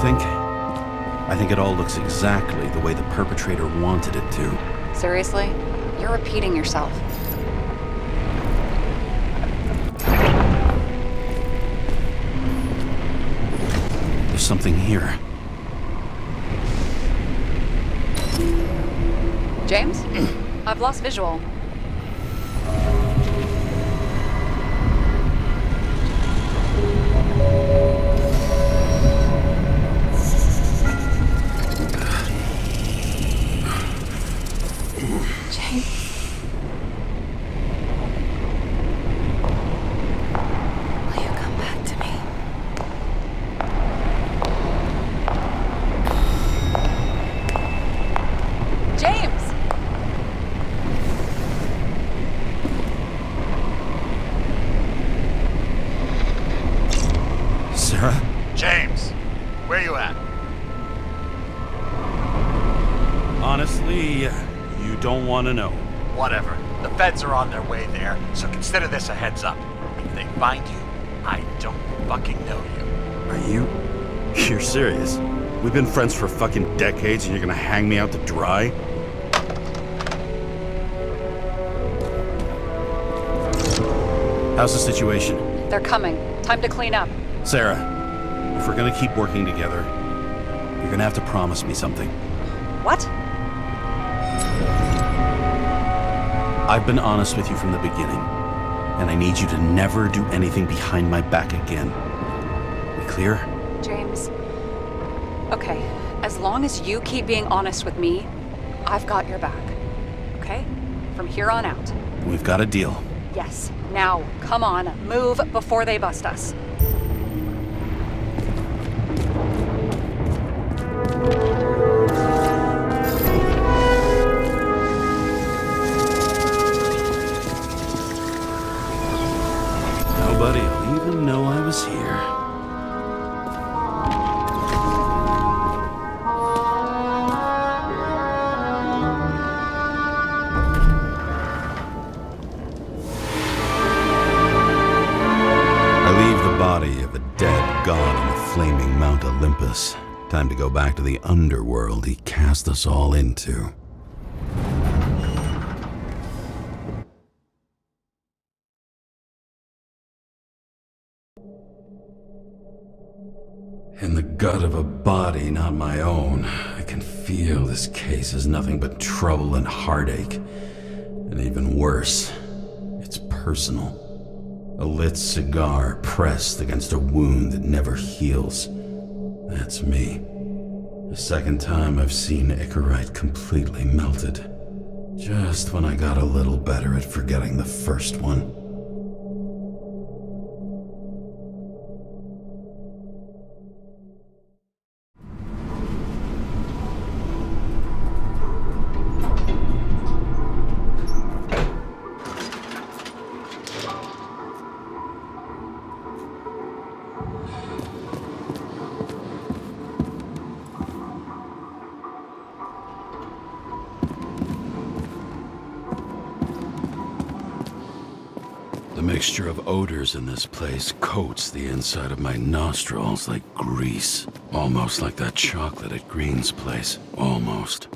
think? I think it all looks exactly the way the perpetrator wanted it to. Seriously? You're repeating yourself. There's something here. James? I've lost visual. James, where you at? Honestly, you don't want to know. Whatever. The feds are on their way there, so consider this a heads up. If they find you, I don't fucking know you. Are you? You're serious? We've been friends for fucking decades and you're gonna hang me out to dry? How's the situation? They're coming. Time to clean up. Sarah, if we're gonna keep working together, you're gonna have to promise me something. What? I've been honest with you from the beginning, and I need you to never do anything behind my back again. We clear? James. Okay, as long as you keep being honest with me, I've got your back. Okay? From here on out. We've got a deal. Yes. Now, come on, move before they bust us. Nobody'll even know I was here. Body of a dead god on the flaming Mount Olympus. Time to go back to the underworld he cast us all into. In the gut of a body not my own, I can feel this case is nothing but trouble and heartache. And even worse, it's personal. A lit cigar pressed against a wound that never heals. That's me. The second time I've seen Icarite completely melted. Just when I got a little better at forgetting the first one. The mixture of odors in this place coats the inside of my nostrils like grease. Almost like that chocolate at Green's place. Almost.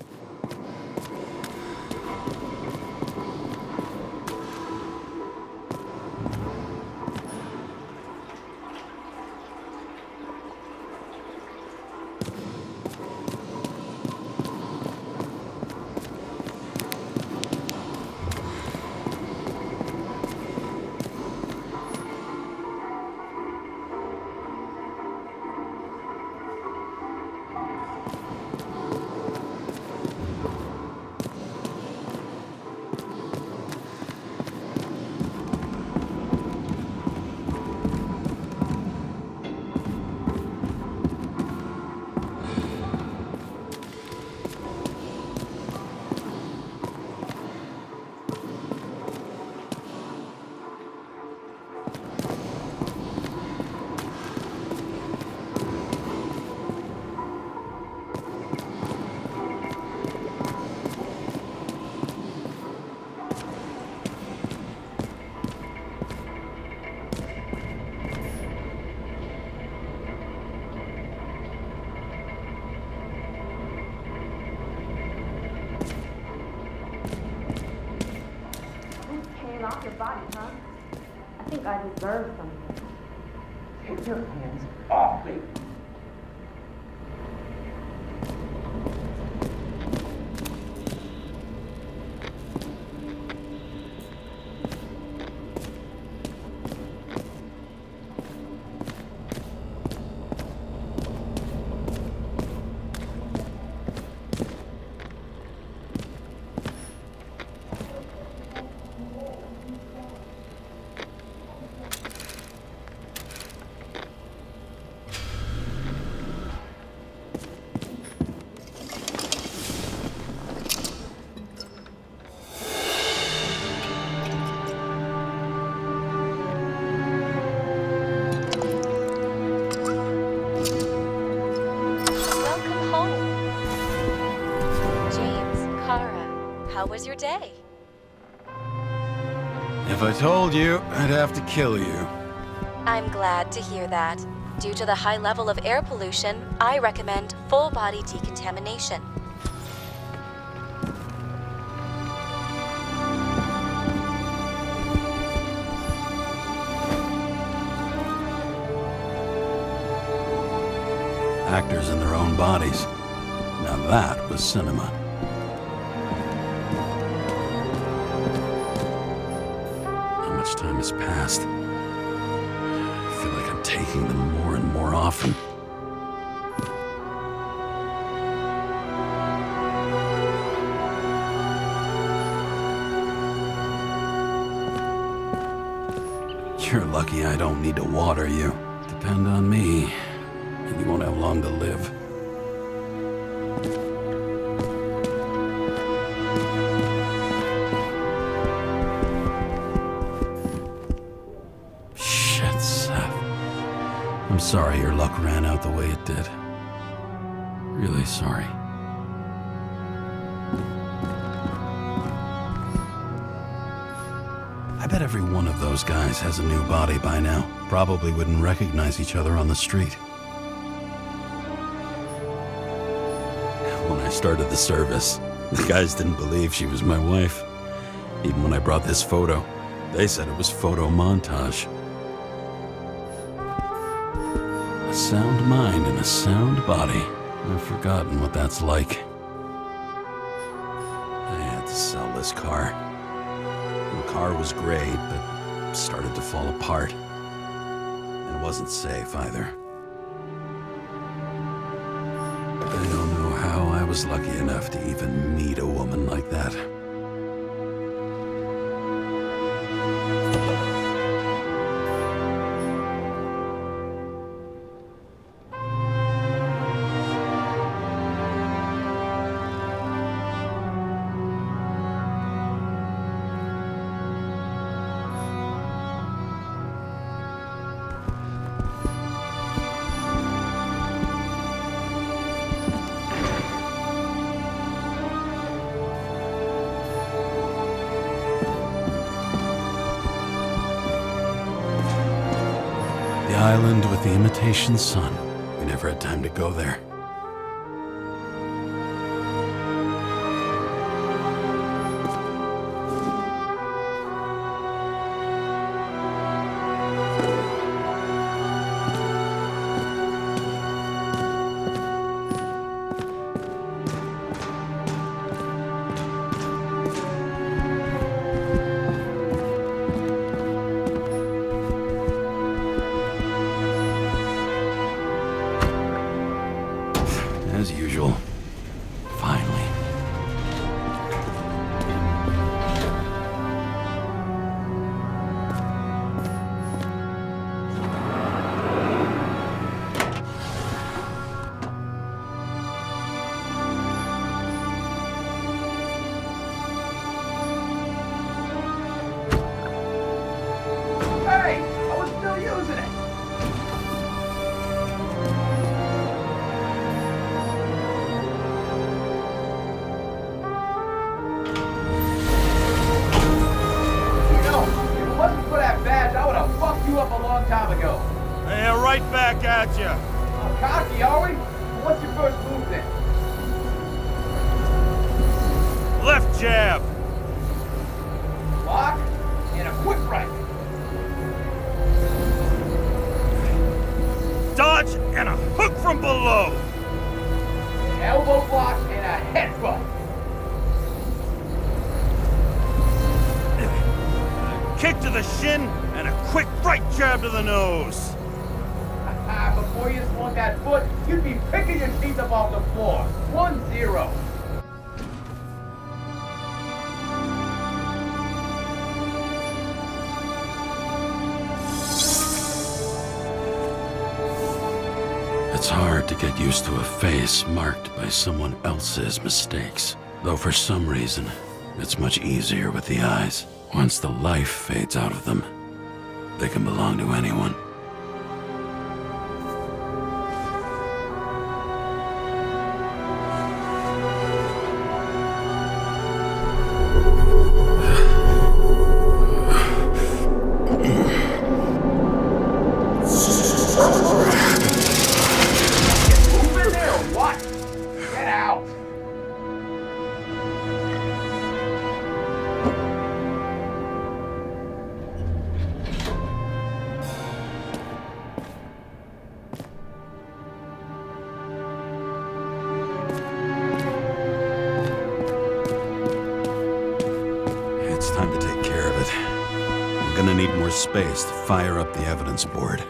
think I deserve something. Take your hands off me. Welcome home. James Karra, how was your day? If I told you, I'd have to kill you. I'm glad to hear that. Due to the high level of air pollution, I recommend full body decontamination. Actors in their own bodies. Now that was cinema. How much time has passed? I feel like I'm taking them more and more often. You're lucky I don't need to water you. Depend on me, and you won't have long to live. Shit, Seth. I'm sorry your luck ran out the way it did. Really sorry. I bet every one of those guys has a new body by now. Probably wouldn't recognize each other on the street. When I started the service, the guys didn't believe she was my wife. Even when I brought this photo, they said it was photo montage. A sound mind in a sound body. I've forgotten what that's like. I had to sell this car. The car was great, but started to fall apart. And it wasn't safe either. I don't know how I was lucky enough to even meet a woman like that. The island with the imitation sun. We never had time to go there. As usual. Finally. Hey! I was still using it! If it wasn't for that badge, I would have fucked you up a long time ago. Yeah, right back at you. Cocky, are we? What's your first move then? Left jab. Lock and a quick right. dodge and a hook from below. Elbow block and a headbutt. Kick to the shin and a quick right jab to the nose. Before you swung that foot, you'd be picking your teeth up off the floor. 1-0. It's hard to get used to a face marked by someone else's mistakes. Though for some reason, it's much easier with the eyes. Once the life fades out of them, they can belong to anyone. Moving there or what? Get out. It's time to take care of it. I'm gonna need more space to fire up the evidence board.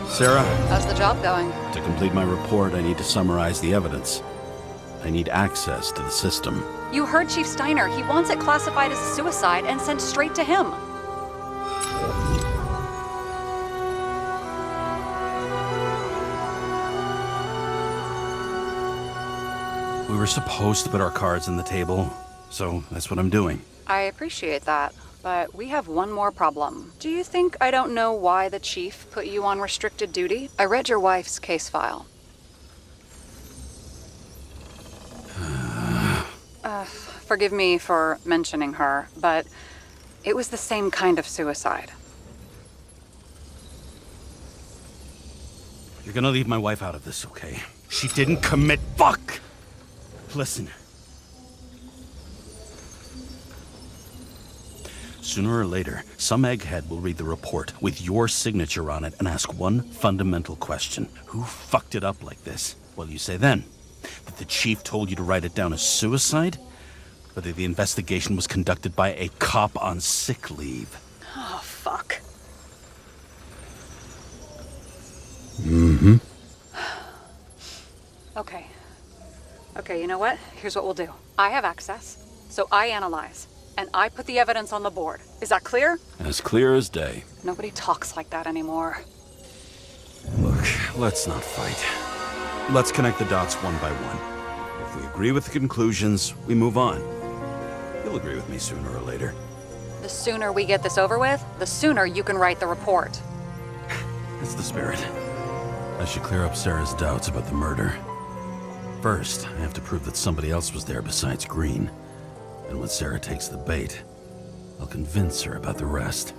Sarah, How's the job going? to complete my report, I need to summarize the evidence. I need access to the system. You heard Chief Steiner. He wants it classified as a suicide and sent straight to him. We were supposed to put our cards on the table, so that's what I'm doing. I appreciate that, but we have one more problem. Do you think I don't know why the chief put you on restricted duty? I read your wife's case file. Forgive me for mentioning her, but it was the same kind of suicide. You're gonna leave my wife out of this, okay? She didn't commit. Fuck! Listen. Sooner or later, some egghead will read the report with your signature on it and ask one fundamental question. Who fucked it up like this? What do you say then? That the chief told you to write it down as suicide? Or that the investigation was conducted by a cop on sick leave? Oh, fuck. Mm-hmm. Okay, you know what? Here's what we'll do. I have access, so I analyze, and I put the evidence on the board. Is that clear? As clear as day. Nobody talks like that anymore. Look, let's not fight. Let's connect the dots one by one. If we agree with the conclusions, we move on. You'll agree with me sooner or later. The sooner we get this over with, the sooner you can write the report. That's the spirit. I should clear up Sarah's doubts about the murder. First, I have to prove that somebody else was there besides Green. And when Sarah takes the bait, I'll convince her about the rest.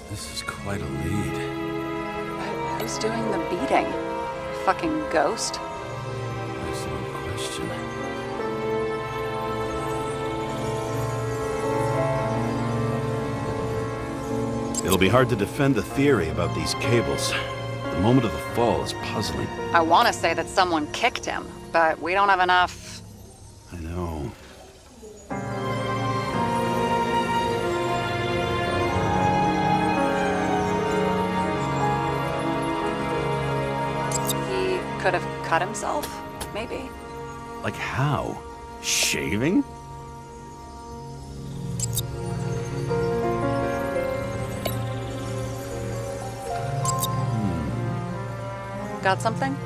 This is quite a lead. But who's doing the beating? Fucking ghost? Excellent question. It'll be hard to defend the theory about these cables. The moment of the fall is puzzling. I want to say that someone kicked him, but we don't have enough. I know. He Could have cut himself, maybe. Like how? Shaving? Got something?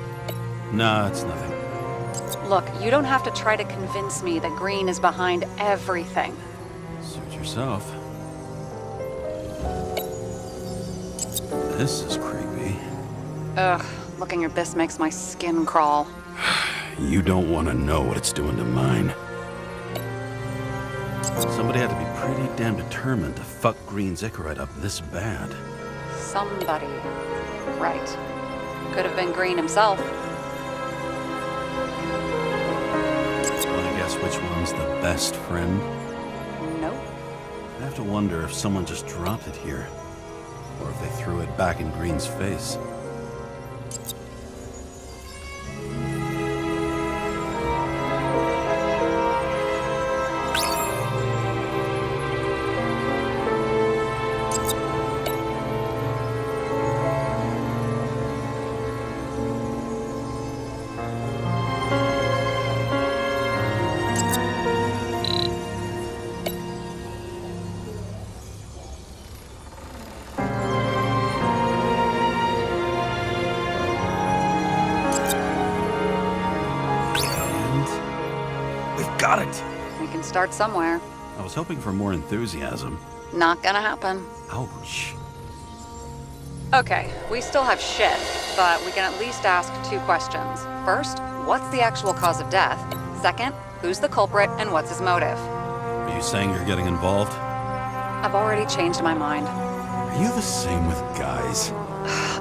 Nah, it's nothing. Look, you don't have to try to convince me that Green is behind everything. Suit yourself. This is creepy. Ugh, looking at this makes my skin crawl. You don't want to know what it's doing to mine. Somebody had to be pretty damn determined to fuck Green's Icarite up this bad. Somebody. Right. Could have been Green himself. Want to guess which one's the best friend? Nope. I have to wonder if someone just dropped it here. Or if they threw it back in Green's face. Got it! We can start somewhere. I was hoping for more enthusiasm. Not gonna happen. Ouch. Okay, we still have shit, but we can at least ask 2 questions. First, what's the actual cause of death? Second, who's the culprit and what's his motive? Are you saying you're getting involved? I've already changed my mind. Are you the same with guys?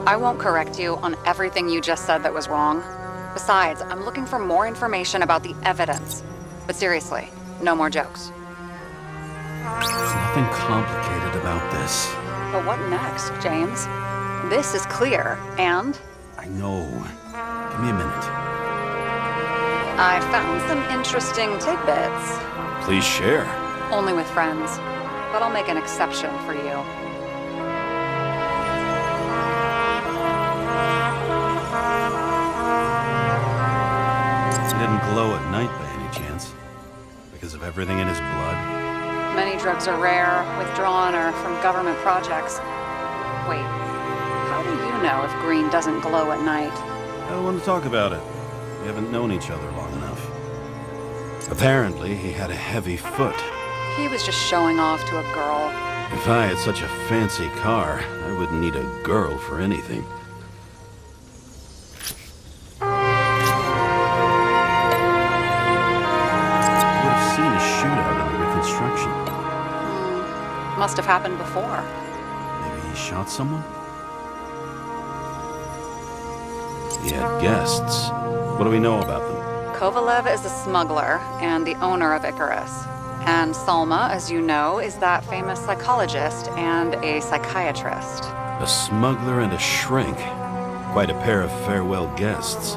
I won't correct you on everything you just said that was wrong. Besides, I'm looking for more information about the evidence. But seriously, no more jokes. There's nothing complicated about this. But what next, James? This is clear, and I know. Give me a minute. I found some interesting tidbits. Please share. Only with friends. But I'll make an exception for you. He didn't glow at night by any chance. Because of everything in his blood. Many drugs are rare, withdrawn, or from government projects. Wait, how do you know if Green doesn't glow at night? I don't want to talk about it. We haven't known each other long enough. Apparently, he had a heavy foot. He was just showing off to a girl. If I had such a fancy car, I wouldn't need a girl for anything. Must have happened before. Maybe he shot someone? He had guests. What do we know about them? Kovalev is a smuggler and the owner of Icarus. And Salma, as you know, is that famous psychologist and a psychiatrist. A smuggler and a shrink. Quite a pair of farewell guests.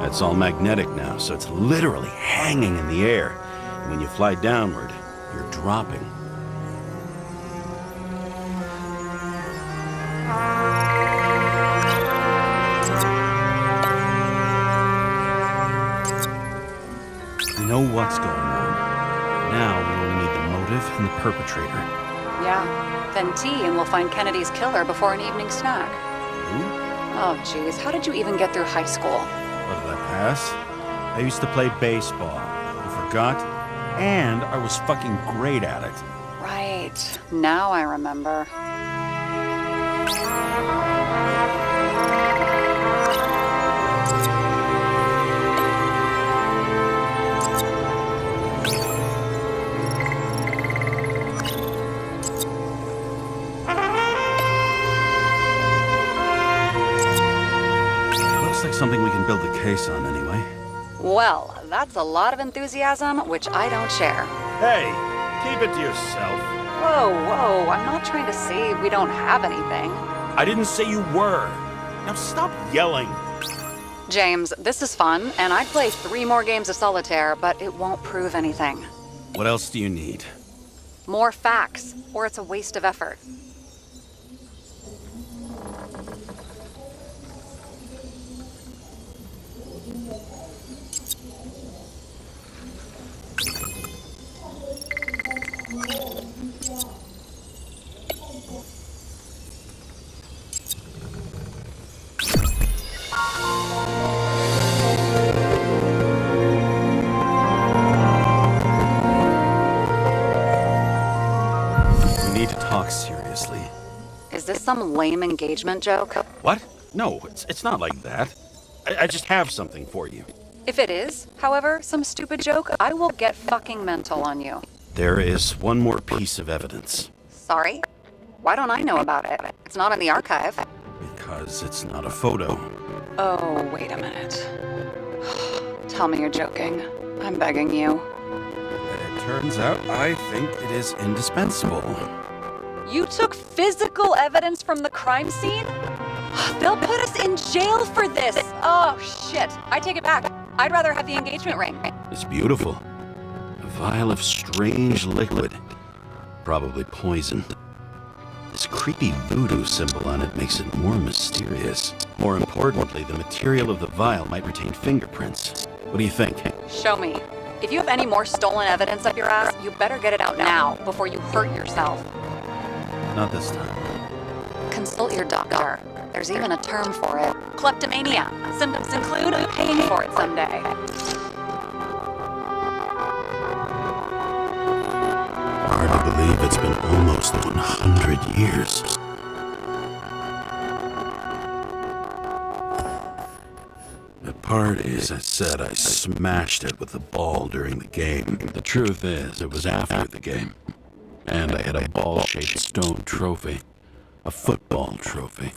That's all magnetic now, so it's literally hanging in the air. And when you fly downward, you're dropping. We know what's going on. Now we only need the motive and the perpetrator. Yeah, then tea and we'll find Kennedy's killer before an evening snack. Who? Oh geez, how did you even get through high school? What, did I pass? I used to play baseball. You forgot? And I was fucking great at it. Right, now I remember. Looks like something we can build a case on anyway. Well, that's a lot of enthusiasm, which I don't share. Hey, keep it to yourself. Whoa, I'm not trying to say we don't have anything. I didn't say you were. Now stop yelling. James, this is fun, and I'd play 3 more games of solitaire, but it won't prove anything. What else do you need? More facts, or it's a waste of effort. We need to talk seriously. Is this some lame engagement joke? What? No, it's not like that. I just have something for you. If it is, however, some stupid joke, I will get fucking mental on you. There is one more piece of evidence. Sorry? Why don't I know about it? It's not in the archive. Because it's not a photo. Oh, wait a minute. Tell me you're joking. I'm begging you. It turns out I think it is indispensable. You took physical evidence from the crime scene? They'll put us in jail for this! Oh, shit. I take it back. I'd rather have the engagement ring. It's beautiful. A vial of strange liquid. Probably poisoned. This creepy voodoo symbol on it makes it more mysterious. More importantly, the material of the vial might retain fingerprints. What do you think? Show me. If you have any more stolen evidence up your ass, you better get it out now before you hurt yourself. Not this time. Consult your doctor. There's even a term for it. Kleptomania. Symptoms include paying for it someday. Hard to believe it's been almost 100 years. At parties, I said I smashed it with the ball during the game. The truth is, it was after the game. And I had a ball-shaped stone trophy. A football trophy.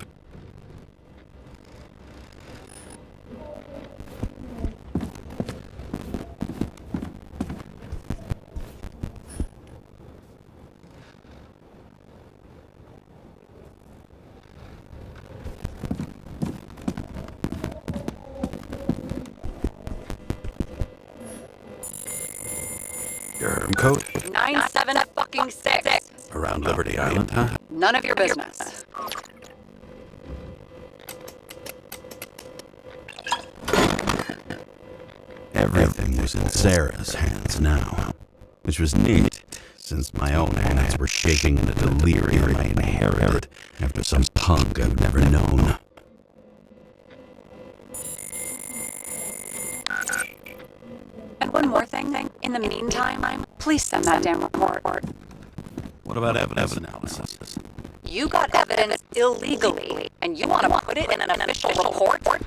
Your herm coat? 9756. Around Liberty Island, huh? None of your business. Everything was in Sarah's hands now, which was neat, since my own hands were shaking in a delirium I inherited after some punk I've never known. And one more thing. In the meantime, please send that damn report. What about evidence analysis? You got evidence illegally, and you want to put it in an official report?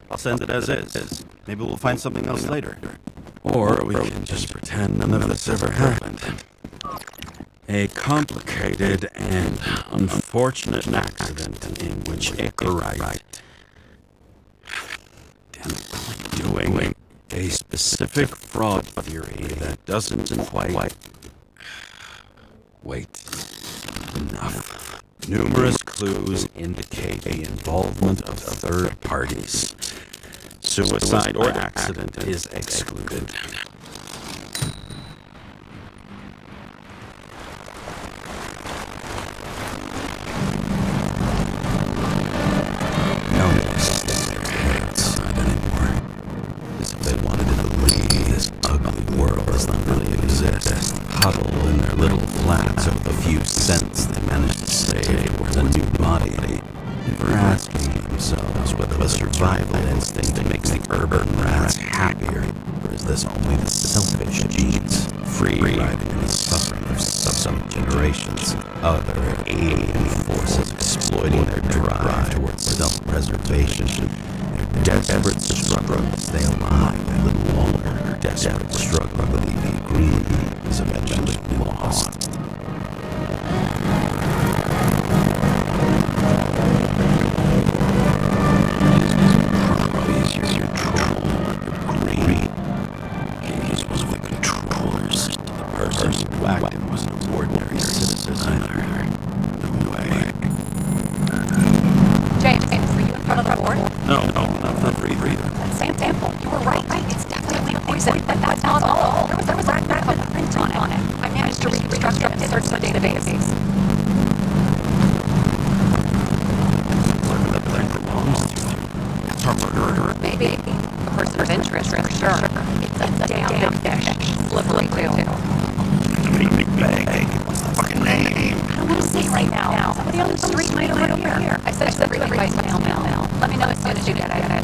I'll send it as is. Maybe we'll find something else later. Or we can just pretend none of this ever happened. A complicated and unfortunate accident in which Icarite... Damn it, what am I doing? A specific fraud theory that doesn't quite... Wait. Enough. Numerous clues indicate the involvement of third parties. Suicide or accident is excluded. Notice their heads not anymore. As if they wanted to believe this ugly world does not really exist. Huddled in their little flats with the few cents they managed to save towards a new body. Never asking themselves whether the survival instinct makes the urban rats happier, or is this only the selfish genes, free riding in the suffering of subsequent generations, other alien forces exploiting their drive towards self-preservation, their desperate struggle to stay alive a little longer, desperate struggle to be green is eventually lost. Let me know as soon as you get it.